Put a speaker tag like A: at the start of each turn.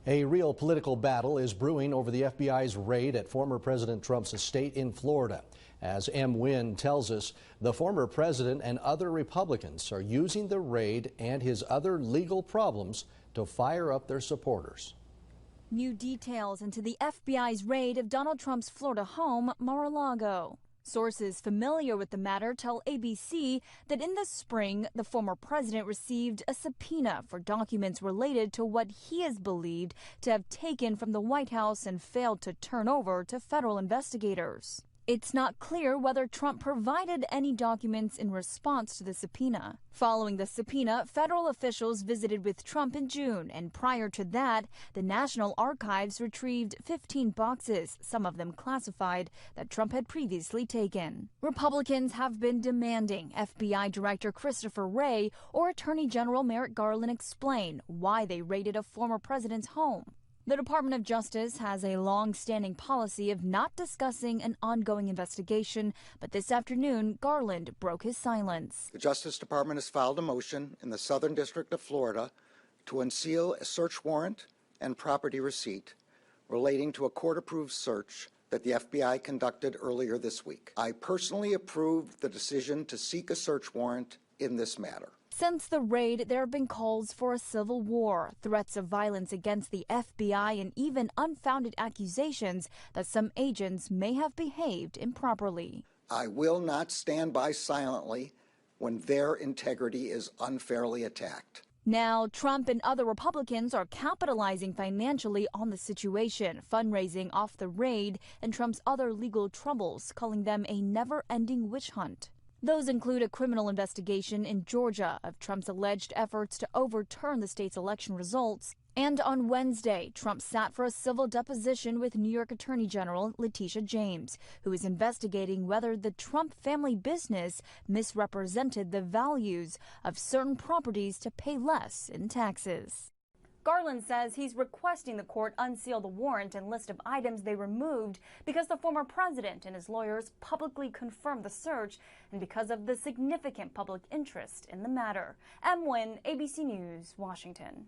A: A real political battle is brewing over the FBI's raid at former President Trump's estate in Florida. As M. Wynn tells us, the former president and other Republicans are using the raid and his other legal problems to fire up their supporters.
B: New details into the FBI's raid of Donald Trump's Florida home, Mar-a-Lago. Sources familiar with the matter tell ABC that in the spring, the former president received a subpoena for documents related to what he is believed to have taken from the White House and failed to turn over to federal investigators. It's not clear whether Trump provided any documents in response to the subpoena. Following the subpoena, federal officials visited with Trump in June, and prior to that, the National Archives retrieved 15 boxes, some of them classified, that Trump had previously taken. Republicans have been demanding FBI Director Christopher Wray or Attorney General Merrick Garland explain why they raided a former president's home. The Department of Justice has a long-standing policy of not discussing an ongoing investigation, but this afternoon, Garland broke his silence.
C: The Justice Department has filed a motion in the Southern District of Florida to unseal a search warrant and property receipt relating to a court-approved search that the FBI conducted earlier this week. I personally approved the decision to seek a search warrant in this matter.
B: Since the raid, there have been calls for a civil war, threats of violence against the FBI, and even unfounded accusations that some agents may have behaved improperly.
C: I will not stand by silently when their integrity is unfairly attacked.
B: Now, Trump and other Republicans are capitalizing financially on the situation, fundraising off the raid and Trump's other legal troubles, calling them a never-ending witch hunt. Those include a criminal investigation in Georgia of Trump's alleged efforts to overturn the state's election results. And on Wednesday, Trump sat for a civil deposition with New York Attorney General Letitia James, who is investigating whether the Trump family business misrepresented the values of certain properties to pay less in taxes. Garland says he's requesting the court unseal the warrant and list of items they removed because the former president and his lawyers publicly confirmed the search and because of the significant public interest in the matter. M. Wynn, ABC News, Washington.